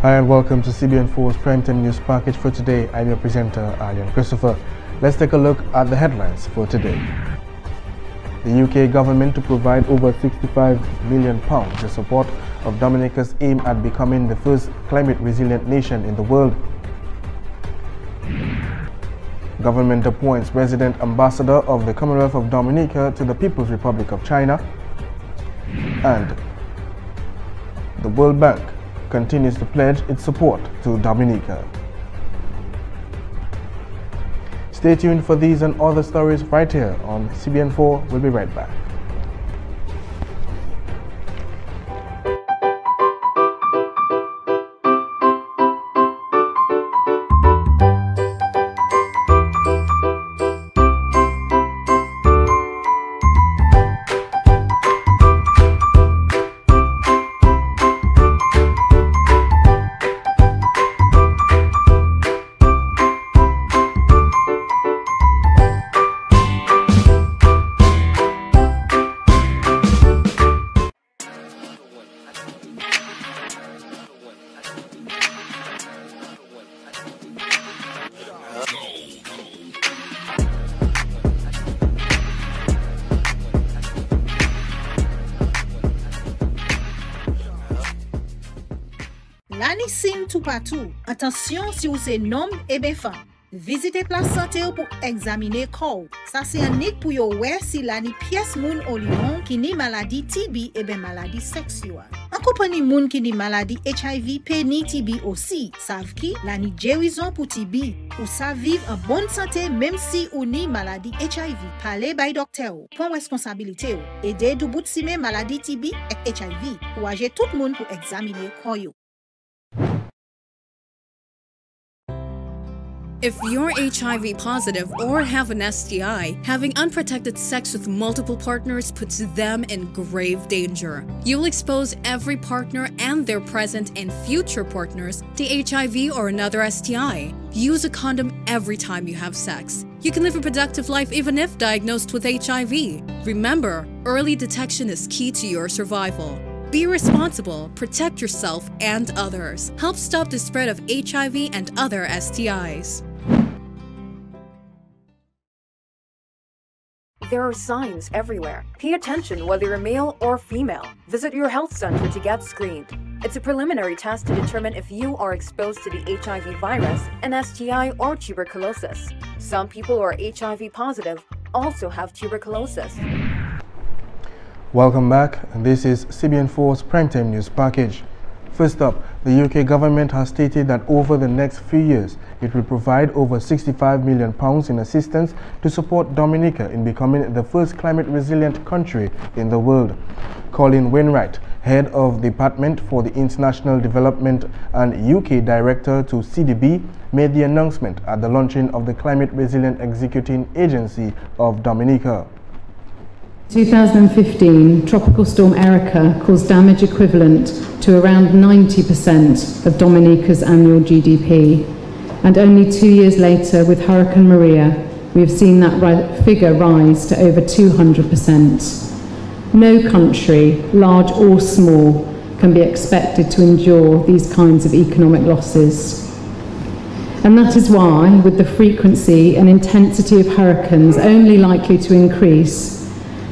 Hi and welcome to CBN4's Primetime News Package for today. I'm your presenter, Aryan Christopher. Let's take a look at the headlines for today. The UK government to provide over £65 million in support of Dominica's aim at becoming the first climate-resilient nation in the world. Government appoints resident ambassador of the Commonwealth of Dominica to the People's Republic of China. And the World Bank continues to pledge its support to Dominica. Stay tuned for these and other stories right here on CBN4. We'll be right back. L'année sim tout partout. Attention si vous êtes homme et bien femme. Visitez place santé pour examiner corps. Ça c'est un nick pour yo ouais si l'année pièce moun au lion qui ni maladie TB et bien maladie sexuelle. En compagnie moun qui ni maladie HIV pe ni TB aussi. Savent qui l'année guérison pour TB. Ou ça vivre en bonne santé même si ou ni maladie HIV. Parlez by docteur. Prends responsabilité ou. Aidez du bout de sime maladie TB et HIV. Ou agir tout le monde pour examiner corps yo. If you're HIV positive or have an STI, having unprotected sex with multiple partners puts them in grave danger. You'll expose every partner and their present and future partners to HIV or another STI. Use a condom every time you have sex. You can live a productive life even if diagnosed with HIV. Remember, early detection is key to your survival. Be responsible, protect yourself and others. Help stop the spread of HIV and other STIs. There are signs everywhere. Pay attention whether you're male or female. Visit your health center to get screened. It's a preliminary test to determine if you are exposed to the HIV virus, an STI, or tuberculosis. Some people who are HIV positive also have tuberculosis. Welcome back. This is CBN4's Primetime News Package. First up, the UK government has stated that over the next few years, it will provide over £65 million in assistance to support Dominica in becoming the first climate-resilient country in the world. Colin Wainwright, head of the Department for the International Development and UK Director to CDB, made the announcement at the launching of the Climate Resilient Executing Agency of Dominica. 2015, Tropical Storm Erica caused damage equivalent to around 90% of Dominica's annual GDP. And only 2 years later, with Hurricane Maria, we have seen that figure rise to over 200%. No country, large or small, can be expected to endure these kinds of economic losses. And that is why, with the frequency and intensity of hurricanes only likely to increase,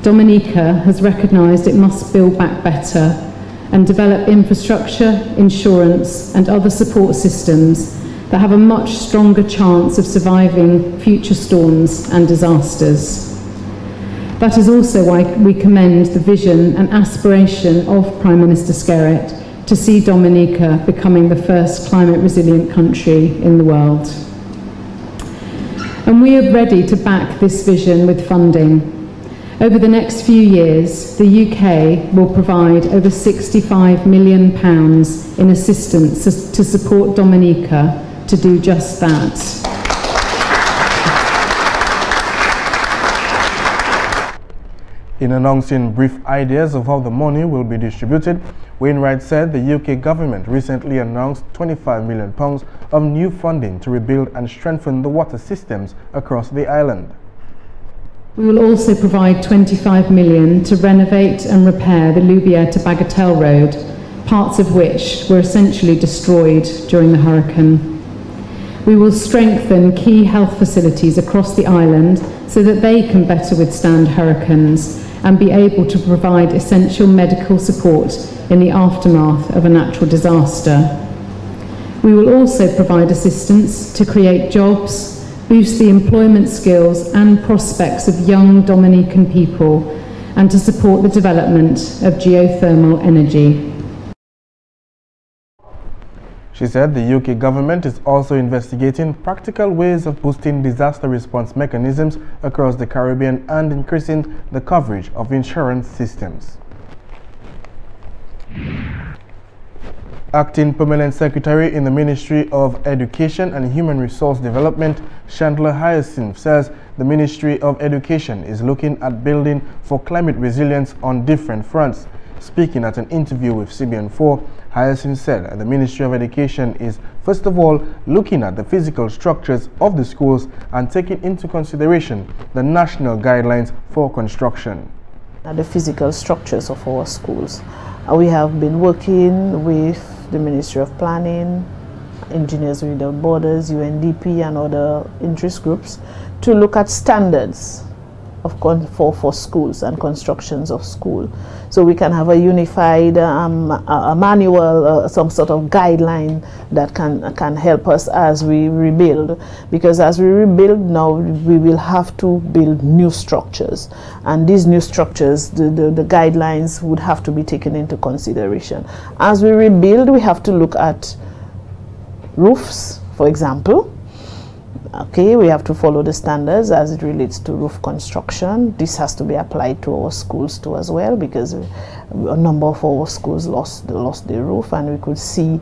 Dominica has recognised it must build back better and develop infrastructure, insurance and other support systems that have a much stronger chance of surviving future storms and disasters. That is also why we commend the vision and aspiration of Prime Minister Skerrit to see Dominica becoming the first climate-resilient country in the world. And we are ready to back this vision with funding. Over the next few years, the UK will provide over £65 million in assistance to support Dominica to do just that. In announcing brief ideas of how the money will be distributed, Wainwright said the UK government recently announced £25 million of new funding to rebuild and strengthen the water systems across the island. We will also provide £25 million to renovate and repair the Loubière to Bagatelle Road, parts of which were essentially destroyed during the hurricane. We will strengthen key health facilities across the island so that they can better withstand hurricanes and be able to provide essential medical support in the aftermath of a natural disaster. We will also provide assistance to create jobs, boost the employment skills and prospects of young Dominican people, and to support the development of geothermal energy. She said the UK government is also investigating practical ways of boosting disaster response mechanisms across the Caribbean and increasing the coverage of insurance systems. Acting Permanent Secretary in the Ministry of Education and Human Resource Development, Chandler Hyacinth, says the Ministry of Education is looking at building for climate resilience on different fronts. Speaking at an interview with CBN4, Hyacinth said the Ministry of Education is, first of all, looking at the physical structures of the schools and taking into consideration the national guidelines for construction. The physical structures of our schools. We have been working with the Ministry of Planning, Engineers Without Borders, UNDP and other interest groups to look at standards for schools and constructions of school, so we can have a unified a manual, some sort of guideline that can help us as we rebuild, because as we rebuild now we will have to build new structures, and these new structures, the guidelines would have to be taken into consideration. As we rebuild, we have to look at roofs, for example. Okay, we have to follow the standards as it relates to roof construction. This has to be applied to our schools too as well, because a number of our schools lost their roof, and we could see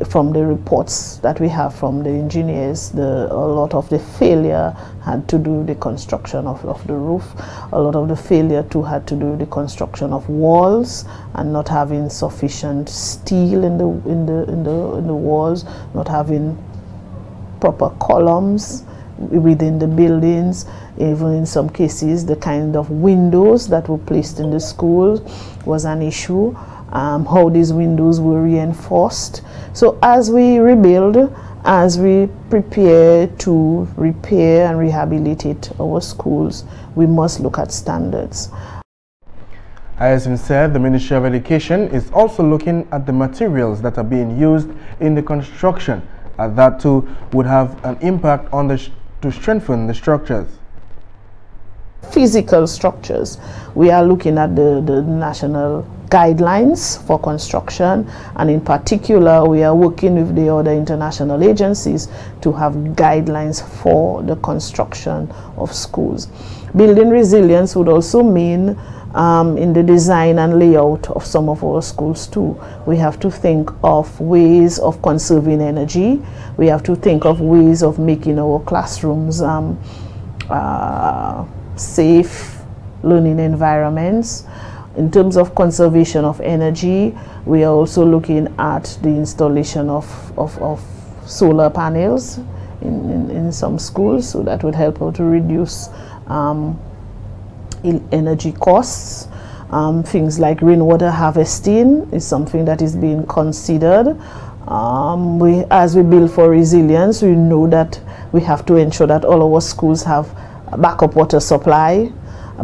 from the reports that we have from the engineers, a lot of the failure had to do with the construction of the roof. A lot of the failure too had to do with the construction of walls and not having sufficient steel in the walls, not having proper columns within the buildings. Even in some cases, the kind of windows that were placed in the schools was an issue, how these windows were reinforced. So as we rebuild, as we prepare to repair and rehabilitate our schools, we must look at standards. Hyacinth said the Ministry of Education is also looking at the materials that are being used in the construction, and that too would have an impact on to strengthen the structures. Physical structures. We are looking at the national guidelines for construction, and in particular we are working with the other international agencies to have guidelines for the construction of schools. Building resilience would also mean in the design and layout of some of our schools too. We have to think of ways of conserving energy. We have to think of ways of making our classrooms safe learning environments. In terms of conservation of energy, we are also looking at the installation of solar panels in some schools, so that would help out to reduce energy costs. Things like rainwater harvesting is something that is being considered. As we build for resilience, we know that we have to ensure that all our schools have a backup water supply,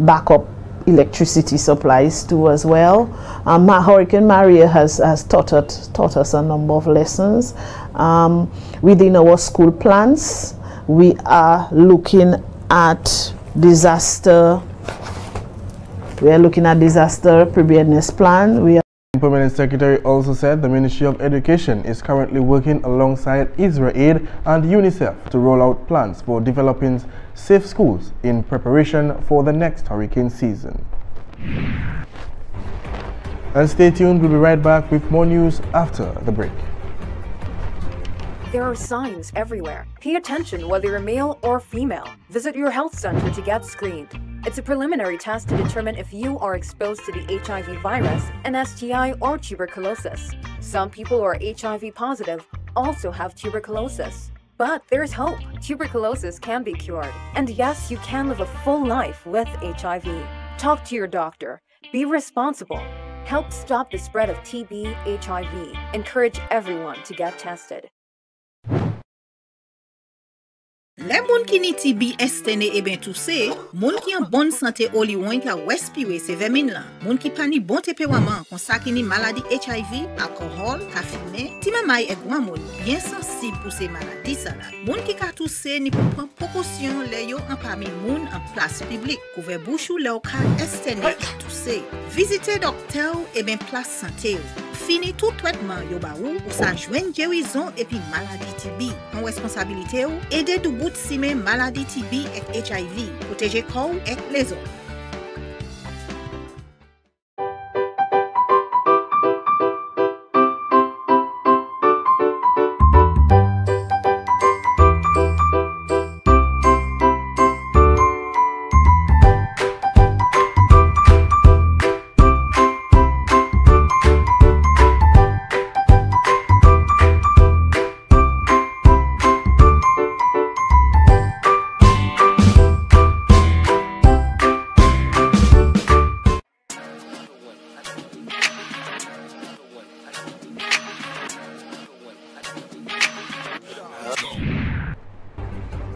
backup electricity supplies too as well. Hurricane Maria has taught us a number of lessons. Within our school plans, we are looking at disaster preparedness plan. The Permanent Secretary also said the Ministry of Education is currently working alongside IsraAid and UNICEF to roll out plans for developing safe schools in preparation for the next hurricane season. And stay tuned, we'll be right back with more news after the break. There are signs everywhere. Pay attention whether you're male or female. Visit your health center to get screened. It's a preliminary test to determine if you are exposed to the HIV virus, an STI, or tuberculosis. Some people who are HIV positive also have tuberculosis. But there's hope. Tuberculosis can be cured. And yes, you can live a full life with HIV. Talk to your doctor. Be responsible. Help stop the spread of TB, HIV. Encourage everyone to get tested. Les moun qui ni TB estene et ben tout se, moun qui en bonne santé oli won ka respire se vermine la. Moun qui pa ni bon tempérament kon sa ki ni maladie HIV, alcool, ka fumer, ti mamay e grand moun bien sensible pour ces maladies ça là. Moun qui ka tousse ni pour prendre précaution les yo en parmi moun en place publique, couvert bouche ou le ka estene et tousse. Visitez docteur et ben place santé. Fini tout traitement yo ba ou sa joine guérison et puis maladie TB. En responsabilité ou aider du bout si men maladie TB et HIV, protéger corps et les autres.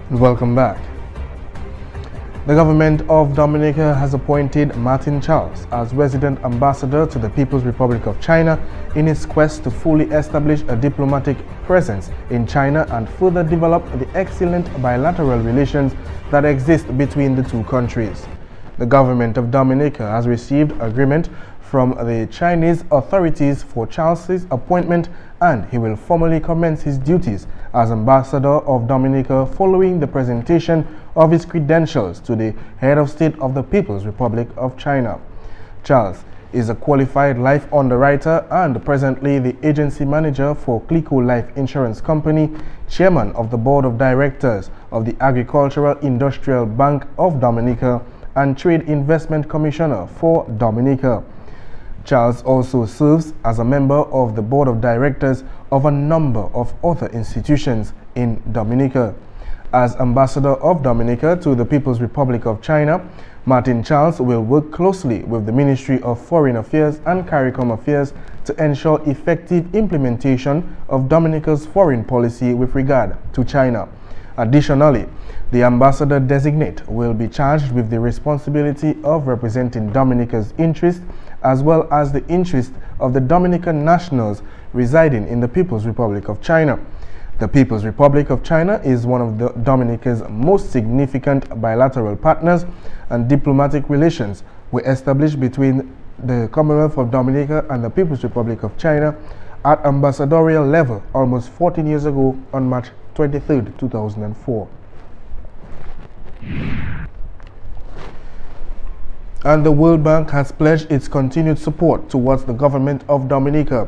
Welcome back. The government of Dominica has appointed Martin Charles as resident ambassador to the People's Republic of China in its quest to fully establish a diplomatic presence in China and further develop the excellent bilateral relations that exist between the two countries. The government of Dominica has received agreement from the Chinese authorities for Charles's appointment, and he will formally commence his duties as ambassador of Dominica following the presentation of his credentials to the head of state of the People's Republic of China. Charles is a qualified life underwriter and presently the agency manager for Clico Life Insurance Company, chairman of the board of directors of the Agricultural Industrial Bank of Dominica, and Trade Investment Commissioner for Dominica. Charles also serves as a member of the board of directors of a number of other institutions in Dominica. As ambassador of Dominica to the People's Republic of China, Martin Charles will work closely with the Ministry of Foreign Affairs and CARICOM Affairs to ensure effective implementation of Dominica's foreign policy with regard to China. Additionally, the ambassador-designate will be charged with the responsibility of representing Dominica's interests as well as the interests of the Dominican nationals residing in the People's Republic of China. The People's Republic of China is one of Dominica's most significant bilateral partners, and diplomatic relations were established between the Commonwealth of Dominica and the People's Republic of China at ambassadorial level almost 14 years ago on March 23, 2004. And the World Bank has pledged its continued support towards the government of Dominica.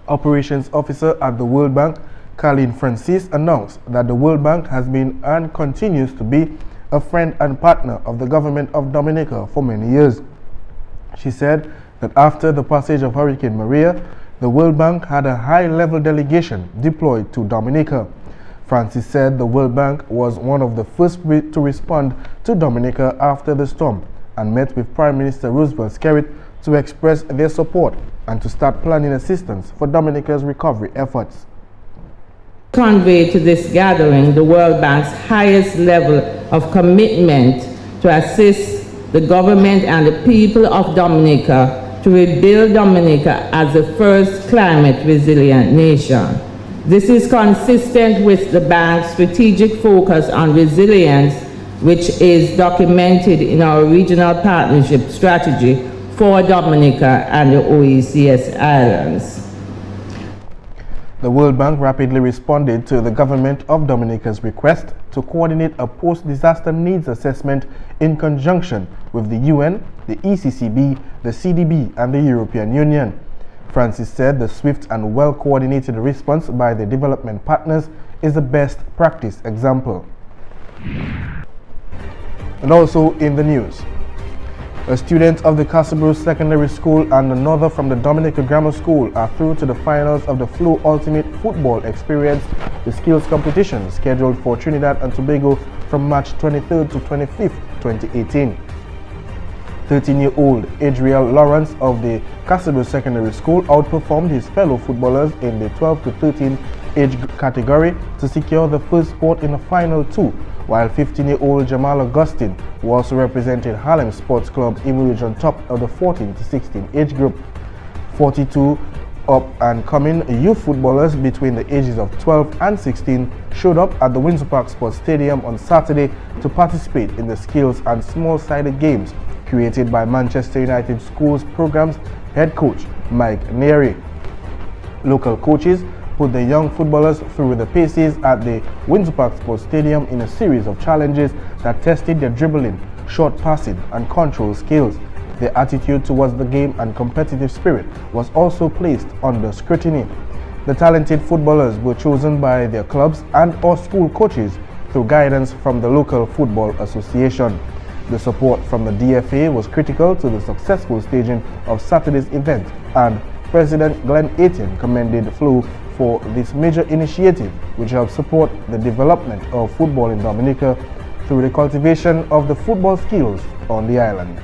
Operations officer at the World Bank, Carleen Francis, announced that the World Bank has been and continues to be a friend and partner of the government of Dominica for many years. She said that after the passage of Hurricane Maria, the World Bank had a high-level delegation deployed to Dominica. Francis said the World Bank was one of the first to respond to Dominica after the storm and met with Prime Minister Roosevelt Skerrit to express their support and to start planning assistance for Dominica's recovery efforts. Convey to this gathering the World Bank's highest level of commitment to assist the government and the people of Dominica to rebuild Dominica as the first climate resilient nation. This is consistent with the bank's strategic focus on resilience, which is documented in our regional partnership strategy for Dominica and the OECS Islands. The World Bank rapidly responded to the government of Dominica's request to coordinate a post-disaster needs assessment in conjunction with the UN, the ECCB, the CDB, and the European Union. Francis said the swift and well-coordinated response by the development partners is the best practice example. And also in the news, a student of the Castleboro Secondary School and another from the Dominica Grammar School are through to the finals of the Flow Ultimate Football Experience, the skills competition scheduled for Trinidad and Tobago from March 23rd to 25th, 2018. 13-year-old Adriel Lawrence of the Castleberry Secondary School outperformed his fellow footballers in the 12 to 13 age category to secure the first spot in the final two, while 15-year-old Jamal Augustine, who also represented Harlem Sports Club, emerged on top of the 14 to 16 age group. 42 up-and-coming youth footballers between the ages of 12 and 16 showed up at the Windsor Park Sports Stadium on Saturday to participate in the skills and small-sided games created by Manchester United Schools Program's head coach Mike Neary. Local coaches put the young footballers through the paces at the Windsor Park Sports Stadium in a series of challenges that tested their dribbling, short passing and control skills. Their attitude towards the game and competitive spirit was also placed under scrutiny. The talented footballers were chosen by their clubs and/or school coaches through guidance from the local football association. The support from the DFA was critical to the successful staging of Saturday's event, and President Glenn Etienne commended Flo for this major initiative, which helps support the development of football in Dominica through the cultivation of the football skills on the island.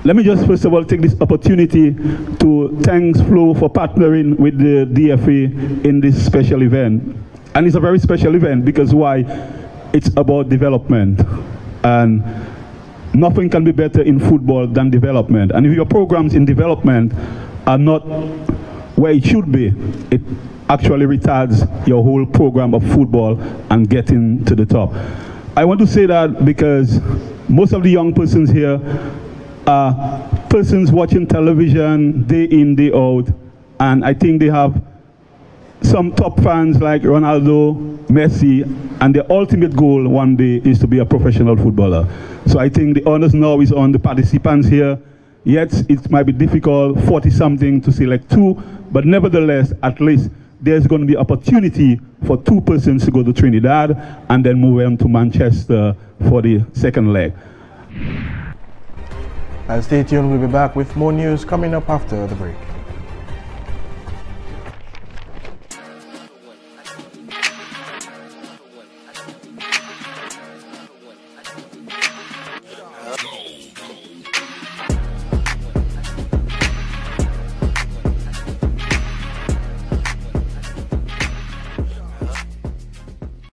Let me just first of all take this opportunity to thank Flo for partnering with the DFA in this special event. And it's a very special event because why? It's about development. And nothing can be better in football than development. And if your programs in development are not where it should be, it actually retards your whole program of football and getting to the top. I want to say that because most of the young persons here are persons watching television day in, day out, and I think they have some top fans like Ronaldo, Messi, and their ultimate goal one day is to be a professional footballer. So I think the onus now is on the participants here. Yet it might be difficult, 40-something, to select two, but nevertheless, at least there's going to be opportunity for two persons to go to Trinidad and then move on to Manchester for the second leg. And stay tuned, we'll be back with more news coming up after the break.